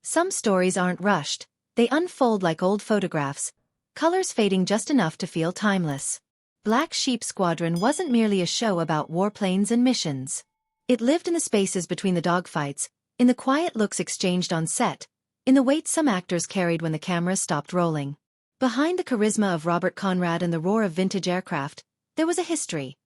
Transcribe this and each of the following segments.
Some stories aren't rushed, they unfold like old photographs, colors fading just enough to feel timeless. Black Sheep Squadron wasn't merely a show about warplanes and missions. It lived in the spaces between the dogfights, in the quiet looks exchanged on set, in the weight some actors carried when the camera stopped rolling. Behind the charisma of Robert Conrad and the roar of vintage aircraft, there was a history.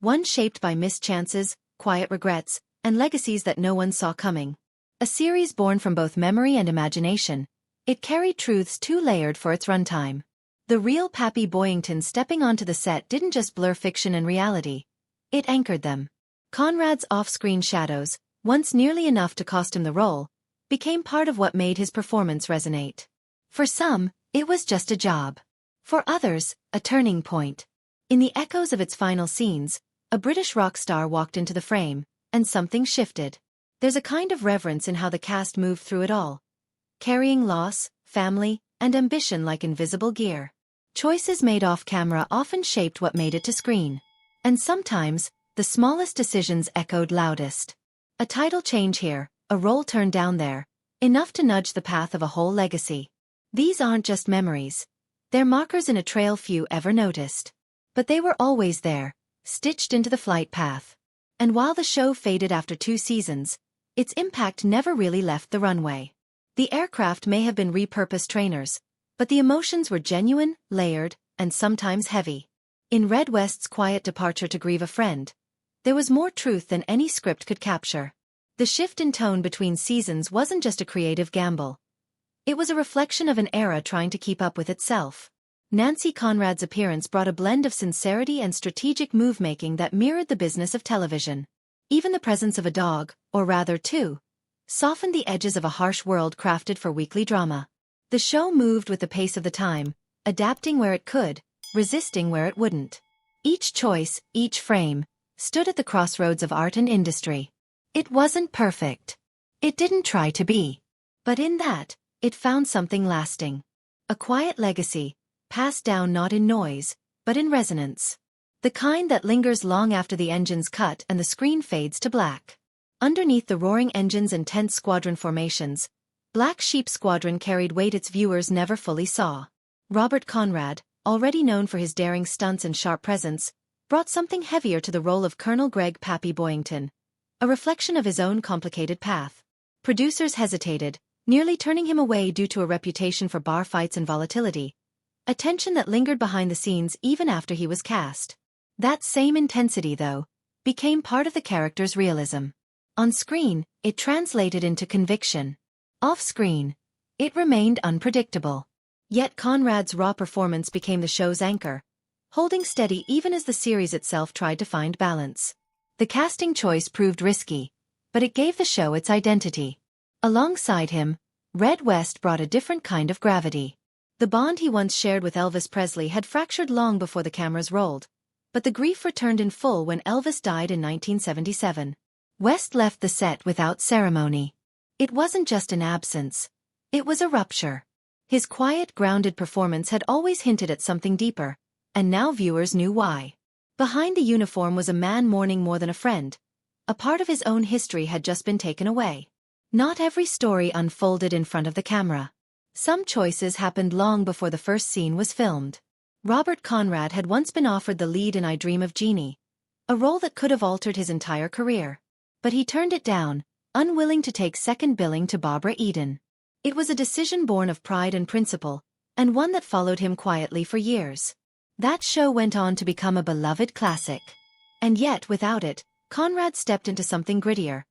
One shaped by missed chances, quiet regrets, and legacies that no one saw coming. A series born from both memory and imagination, it carried truths too layered for its runtime. The real Pappy Boyington stepping onto the set didn't just blur fiction and reality, it anchored them. Conrad's off-screen shadows, once nearly enough to cost him the role, became part of what made his performance resonate. For some, it was just a job. For others, a turning point. In the echoes of its final scenes, a British rock star walked into the frame, and something shifted. There's a kind of reverence in how the cast moved through it all, carrying loss, family, and ambition like invisible gear. Choices made off-camera often shaped what made it to screen. And sometimes, the smallest decisions echoed loudest. A title change here, a role turned down there, enough to nudge the path of a whole legacy. These aren't just memories. They're markers in a trail few ever noticed. But they were always there, stitched into the flight path. And while the show faded after 2 seasons, its impact never really left the runway. The aircraft may have been repurposed trainers, but the emotions were genuine, layered, and sometimes heavy. In Red West's quiet departure to grieve a friend, there was more truth than any script could capture. The shift in tone between seasons wasn't just a creative gamble. It was a reflection of an era trying to keep up with itself. Nancy Conrad's appearance brought a blend of sincerity and strategic move-making that mirrored the business of television. Even the presence of a dog, or rather 2, softened the edges of a harsh world crafted for weekly drama. The show moved with the pace of the time, adapting where it could, resisting where it wouldn't. Each choice, each frame, stood at the crossroads of art and industry. It wasn't perfect. It didn't try to be. But in that, it found something lasting. A quiet legacy, passed down not in noise, but in resonance. The kind that lingers long after the engines cut and the screen fades to black. Underneath the roaring engines and tense squadron formations, Black Sheep Squadron carried weight its viewers never fully saw. Robert Conrad, already known for his daring stunts and sharp presence, brought something heavier to the role of Colonel Greg Pappy Boyington, a reflection of his own complicated path. Producers hesitated, nearly turning him away due to a reputation for bar fights and volatility, a tension that lingered behind the scenes even after he was cast. That same intensity, though, became part of the character's realism. On screen, it translated into conviction. Off-screen, it remained unpredictable. Yet Conrad's raw performance became the show's anchor, holding steady even as the series itself tried to find balance. The casting choice proved risky, but it gave the show its identity. Alongside him, Red West brought a different kind of gravity. The bond he once shared with Elvis Presley had fractured long before the cameras rolled, but the grief returned in full when Elvis died in 1977. West left the set without ceremony. It wasn't just an absence. It was a rupture. His quiet, grounded performance had always hinted at something deeper, and now viewers knew why. Behind the uniform was a man mourning more than a friend. A part of his own history had just been taken away. Not every story unfolded in front of the camera. Some choices happened long before the first scene was filmed. Robert Conrad had once been offered the lead in I Dream of Jeannie, a role that could have altered his entire career. But he turned it down, unwilling to take second billing to Barbara Eden. It was a decision born of pride and principle, and one that followed him quietly for years. That show went on to become a beloved classic. And yet, without it, Conrad stepped into something grittier,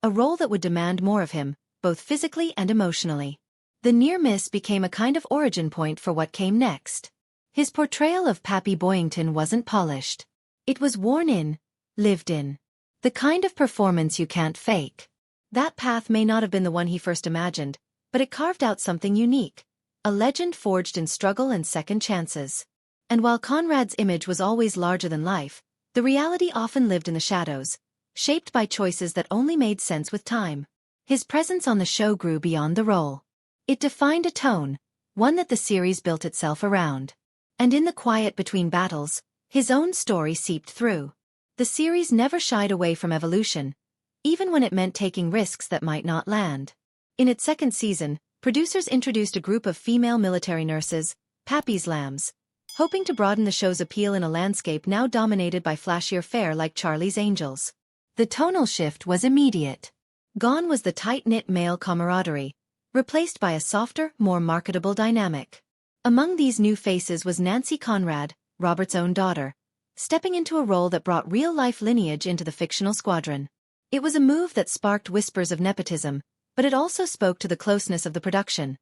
a role that would demand more of him, both physically and emotionally. The near miss became a kind of origin point for what came next. His portrayal of Pappy Boyington wasn't polished. It was worn in, lived in. The kind of performance you can't fake. That path may not have been the one he first imagined, but it carved out something unique, a legend forged in struggle and second chances. And while Conrad's image was always larger than life, the reality often lived in the shadows, shaped by choices that only made sense with time. His presence on the show grew beyond the role. It defined a tone, one that the series built itself around. And in the quiet between battles, his own story seeped through. The series never shied away from evolution, even when it meant taking risks that might not land. In its second season, producers introduced a group of female military nurses, Pappy's lambs, hoping to broaden the show's appeal in a landscape now dominated by flashier fare like Charlie's Angels. The tonal shift was immediate. Gone was the tight-knit male camaraderie, replaced by a softer, more marketable dynamic. Among these new faces was Nancy Conrad, Robert's own daughter, stepping into a role that brought real-life lineage into the fictional squadron. It was a move that sparked whispers of nepotism, but it also spoke to the closeness of the production,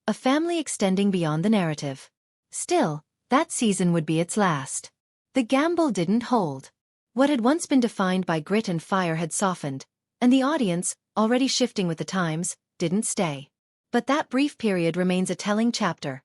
a family extending beyond the narrative. Still, that season would be its last. The gamble didn't hold. What had once been defined by grit and fire had softened, and the audience, already shifting with the times, didn't stay. But that brief period remains a telling chapter.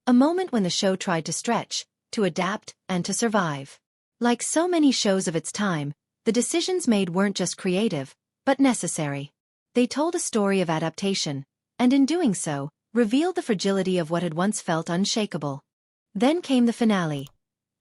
A moment when the show tried to stretch, to adapt, and to survive. Like so many shows of its time, the decisions made weren't just creative, but necessary. They told a story of adaptation, and in doing so, revealed the fragility of what had once felt unshakable. Then came the finale.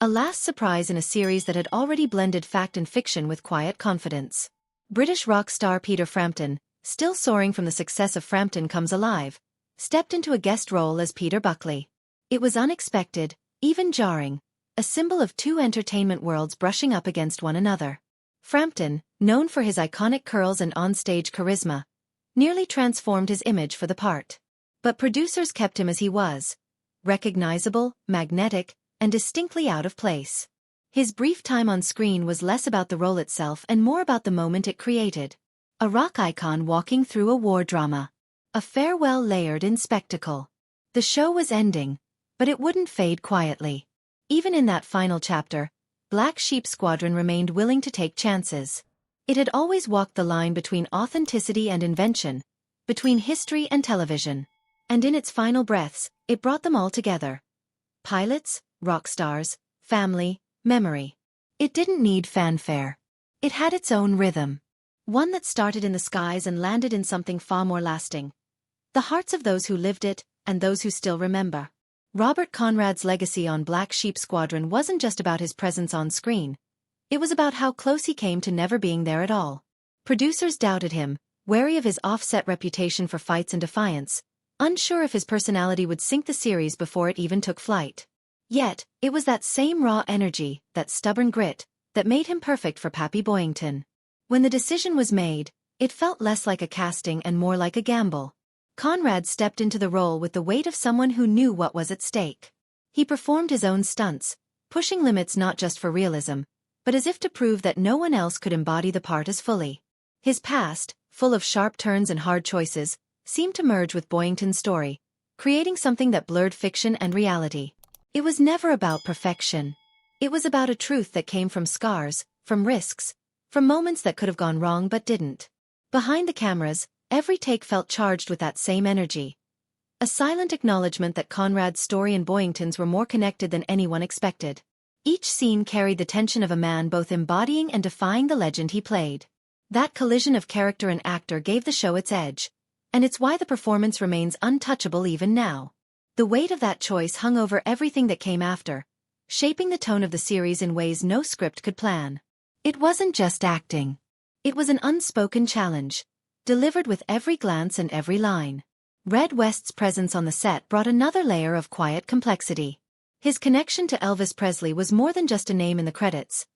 A last surprise in a series that had already blended fact and fiction with quiet confidence. British rock star Peter Frampton, still soaring from the success of Frampton Comes Alive, stepped into a guest role as Peter Buckley. It was unexpected, even jarring, a symbol of two entertainment worlds brushing up against one another. Frampton, known for his iconic curls and on-stage charisma, nearly transformed his image for the part. But producers kept him as he was, recognizable, magnetic, and distinctly out of place. His brief time on screen was less about the role itself and more about the moment it created. A rock icon walking through a war drama. A farewell layered in spectacle. The show was ending, but it wouldn't fade quietly. Even in that final chapter, Black Sheep Squadron remained willing to take chances. It had always walked the line between authenticity and invention, between history and television. And in its final breaths, it brought them all together. Pilots, rock stars, family, memory. It didn't need fanfare. It had its own rhythm. One that started in the skies and landed in something far more lasting. The hearts of those who lived it, and those who still remember. Robert Conrad's legacy on Black Sheep Squadron wasn't just about his presence on screen. It was about how close he came to never being there at all. Producers doubted him, wary of his offset reputation for fights and defiance, unsure if his personality would sink the series before it even took flight. Yet, it was that same raw energy, that stubborn grit, that made him perfect for Pappy Boyington. When the decision was made, it felt less like a casting and more like a gamble. Conrad stepped into the role with the weight of someone who knew what was at stake. He performed his own stunts, pushing limits not just for realism, but as if to prove that no one else could embody the part as fully. His past, full of sharp turns and hard choices, seemed to merge with Boyington's story, creating something that blurred fiction and reality. It was never about perfection. It was about a truth that came from scars, from risks, from moments that could have gone wrong but didn't. Behind the cameras, every take felt charged with that same energy. A silent acknowledgement that Conrad's story and Boyington's were more connected than anyone expected. Each scene carried the tension of a man both embodying and defying the legend he played. That collision of character and actor gave the show its edge, and it's why the performance remains untouchable even now. The weight of that choice hung over everything that came after, shaping the tone of the series in ways no script could plan. It wasn't just acting. It was an unspoken challenge, delivered with every glance and every line. Red West's presence on the set brought another layer of quiet complexity. His connection to Elvis Presley was more than just a name in the credits.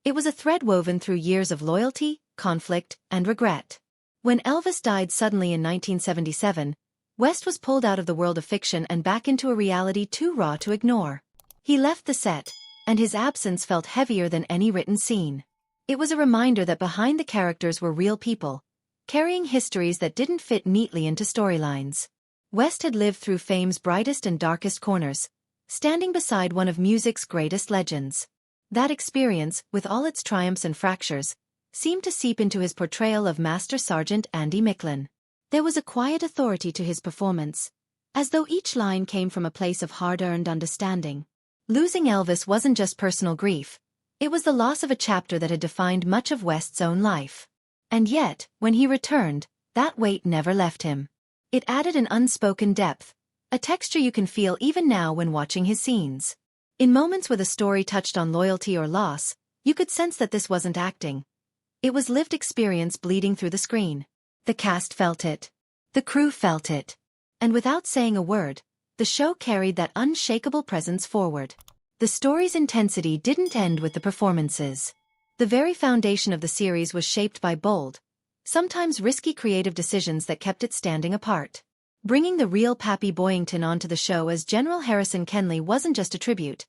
It was a thread woven through years of loyalty, conflict, and regret. When Elvis died suddenly in 1977, West was pulled out of the world of fiction and back into a reality too raw to ignore. He left the set, and his absence felt heavier than any written scene. It was a reminder that behind the characters were real people, carrying histories that didn't fit neatly into storylines. West had lived through fame's brightest and darkest corners, standing beside one of music's greatest legends. That experience, with all its triumphs and fractures, seemed to seep into his portrayal of Master Sergeant Andy Micklin. There was a quiet authority to his performance, as though each line came from a place of hard-earned understanding. Losing Elvis wasn't just personal grief. It was the loss of a chapter that had defined much of West's own life. And yet, when he returned, that weight never left him. It added an unspoken depth, a texture you can feel even now when watching his scenes. In moments where the story touched on loyalty or loss, you could sense that this wasn't acting. It was lived experience bleeding through the screen. The cast felt it. The crew felt it. And without saying a word, the show carried that unshakable presence forward. The story's intensity didn't end with the performances. The very foundation of the series was shaped by bold, sometimes risky creative decisions that kept it standing apart. Bringing the real Pappy Boyington onto the show as General Harrison Kenley wasn't just a tribute.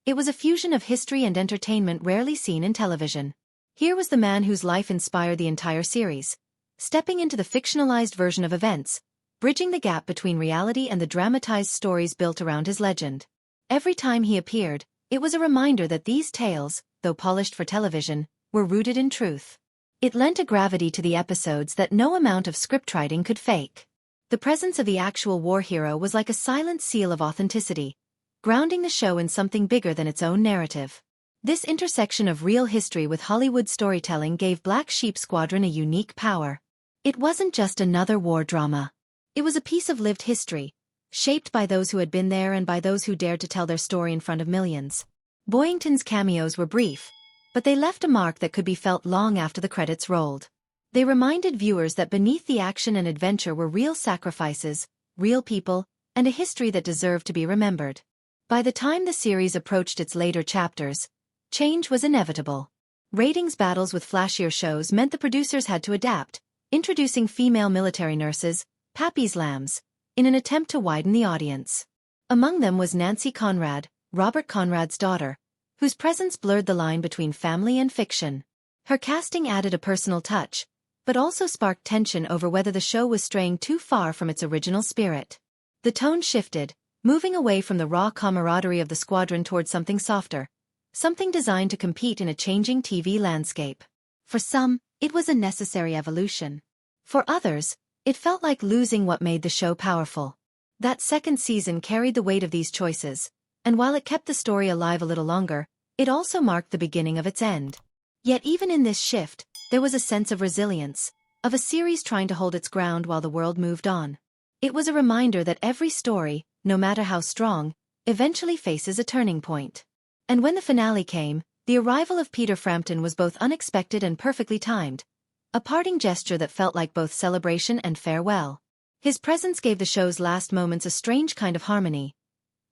It was a fusion of history and entertainment rarely seen in television. Here was the man whose life inspired the entire series, stepping into the fictionalized version of events, bridging the gap between reality and the dramatized stories built around his legend. Every time he appeared, it was a reminder that these tales, though polished for television, were rooted in truth. It lent a gravity to the episodes that no amount of scriptwriting could fake. The presence of the actual war hero was like a silent seal of authenticity, grounding the show in something bigger than its own narrative. This intersection of real history with Hollywood storytelling gave Black Sheep Squadron a unique power. It wasn't just another war drama. It was a piece of lived history, shaped by those who had been there and by those who dared to tell their story in front of millions. Boyington's cameos were brief, but they left a mark that could be felt long after the credits rolled. They reminded viewers that beneath the action and adventure were real sacrifices, real people, and a history that deserved to be remembered. By the time the series approached its later chapters, change was inevitable. Ratings battles with flashier shows meant the producers had to adapt, introducing female military nurses, Pappy's lambs, in an attempt to widen the audience. Among them was Nancy Conrad, Robert Conrad's daughter, whose presence blurred the line between family and fiction. Her casting added a personal touch, but also sparked tension over whether the show was straying too far from its original spirit. The tone shifted, moving away from the raw camaraderie of the squadron toward something softer, something designed to compete in a changing TV landscape. For some, it was a necessary evolution. For others, it felt like losing what made the show powerful. That second season carried the weight of these choices, and while it kept the story alive a little longer, it also marked the beginning of its end. Yet even in this shift, there was a sense of resilience, of a series trying to hold its ground while the world moved on. It was a reminder that every story, no matter how strong, eventually faces a turning point. And when the finale came, the arrival of Peter Frampton was both unexpected and perfectly timed, a parting gesture that felt like both celebration and farewell. His presence gave the show's last moments a strange kind of harmony.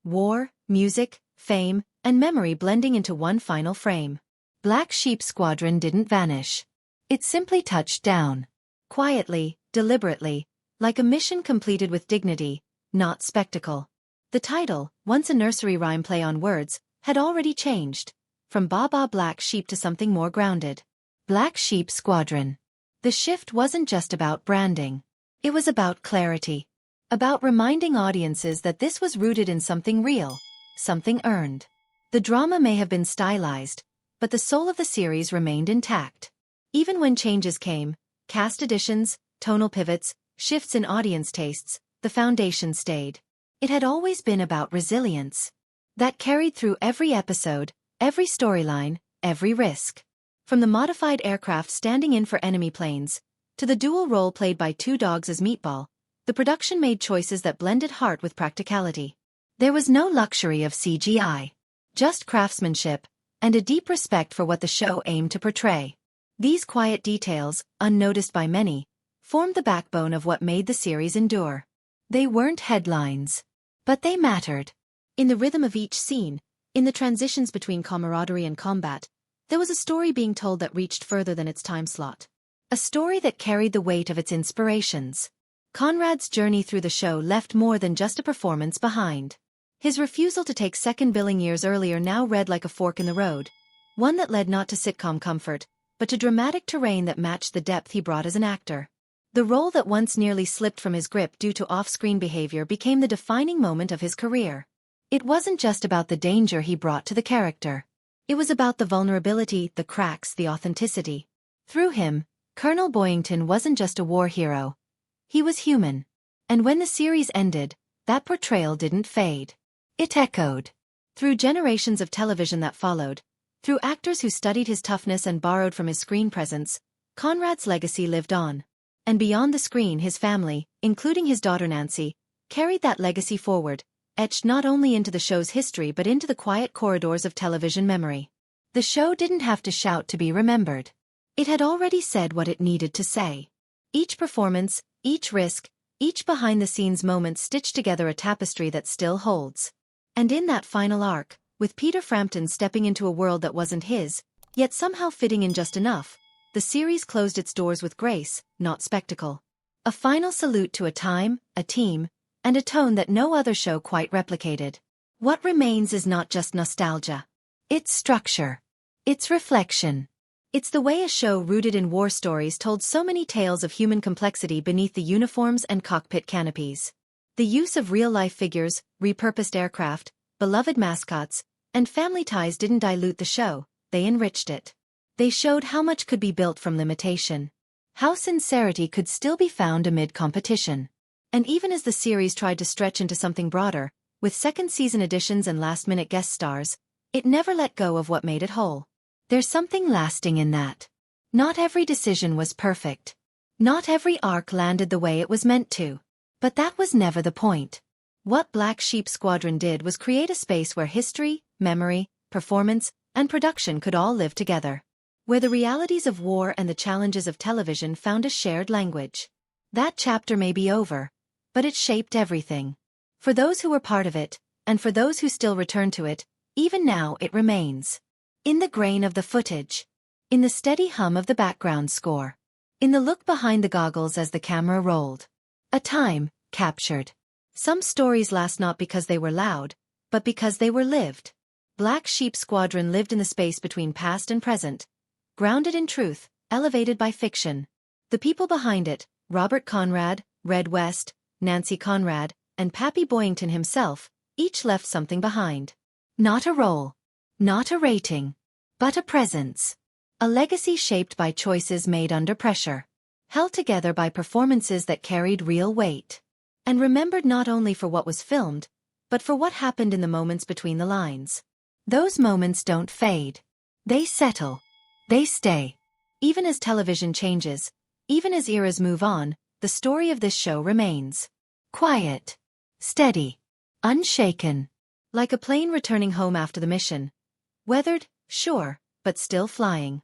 War, music, fame, and memory blending into one final frame. Black Sheep Squadron didn't vanish. It simply touched down. Quietly, deliberately, like a mission completed with dignity, not spectacle. The title, once a nursery rhyme play on words, had already changed, from Baba Black Sheep to something more grounded. Black Sheep Squadron. The shift wasn't just about branding. It was about clarity. About reminding audiences that this was rooted in something real, something earned. The drama may have been stylized, but the soul of the series remained intact. Even when changes came, cast additions, tonal pivots, shifts in audience tastes, the foundation stayed. It had always been about resilience. That carried through every episode, every storyline, every risk. From the modified aircraft standing in for enemy planes, to the dual role played by two dogs as Meatball, the production made choices that blended heart with practicality. There was no luxury of CGI. Just craftsmanship, and a deep respect for what the show aimed to portray. These quiet details, unnoticed by many, formed the backbone of what made the series endure. They weren't headlines, but they mattered. In the rhythm of each scene, in the transitions between camaraderie and combat, there was a story being told that reached further than its time slot. A story that carried the weight of its inspirations. Conrad's journey through the show left more than just a performance behind. His refusal to take second billing years earlier now read like a fork in the road, one that led not to sitcom comfort, but to dramatic terrain that matched the depth he brought as an actor. The role that once nearly slipped from his grip due to off-screen behavior became the defining moment of his career. It wasn't just about the danger he brought to the character. It was about the vulnerability, the cracks, the authenticity. Through him, Colonel Boyington wasn't just a war hero. He was human. And when the series ended, that portrayal didn't fade. It echoed. Through generations of television that followed, through actors who studied his toughness and borrowed from his screen presence, Conrad's legacy lived on. And beyond the screen, his family, including his daughter Nancy, carried that legacy forward, etched not only into the show's history but into the quiet corridors of television memory. The show didn't have to shout to be remembered. It had already said what it needed to say. Each performance, each risk, Each behind-the-scenes moment stitched together a tapestry that still holds. And in that final arc, with Peter Frampton stepping into a world that wasn't his, yet somehow fitting in just enough, the series closed its doors with grace, not spectacle. A final salute to a time, a team, and a tone that no other show quite replicated. What remains is not just nostalgia. It's structure. It's reflection. It's the way a show rooted in war stories told so many tales of human complexity beneath the uniforms and cockpit canopies. The use of real-life figures, repurposed aircraft, beloved mascots, and family ties didn't dilute the show, they enriched it. They showed how much could be built from limitation. How sincerity could still be found amid competition. And even as the series tried to stretch into something broader, with second-season additions and last-minute guest stars, it never let go of what made it whole. There's something lasting in that. Not every decision was perfect. Not every arc landed the way it was meant to. But that was never the point. What Black Sheep Squadron did was create a space where history, memory, performance, and production could all live together. Where the realities of war and the challenges of television found a shared language. That chapter may be over, but it shaped everything. For those who were part of it, and for those who still return to it, even now it remains. In the grain of the footage. In the steady hum of the background score. In the look behind the goggles as the camera rolled. A time, captured. Some stories last not because they were loud, but because they were lived. Black Sheep Squadron lived in the space between past and present. Grounded in truth, elevated by fiction. The people behind it, Robert Conrad, Red West, Nancy Conrad, and Pappy Boyington himself, each left something behind. Not a role. Not a rating. But a presence. A legacy shaped by choices made under pressure. Held together by performances that carried real weight. And remembered not only for what was filmed, but for what happened in the moments between the lines. Those moments don't fade. They settle. They stay. Even as television changes, even as eras move on, the story of this show remains. Quiet. Steady. Unshaken. Like a plane returning home after the mission. Weathered, sure, but still flying.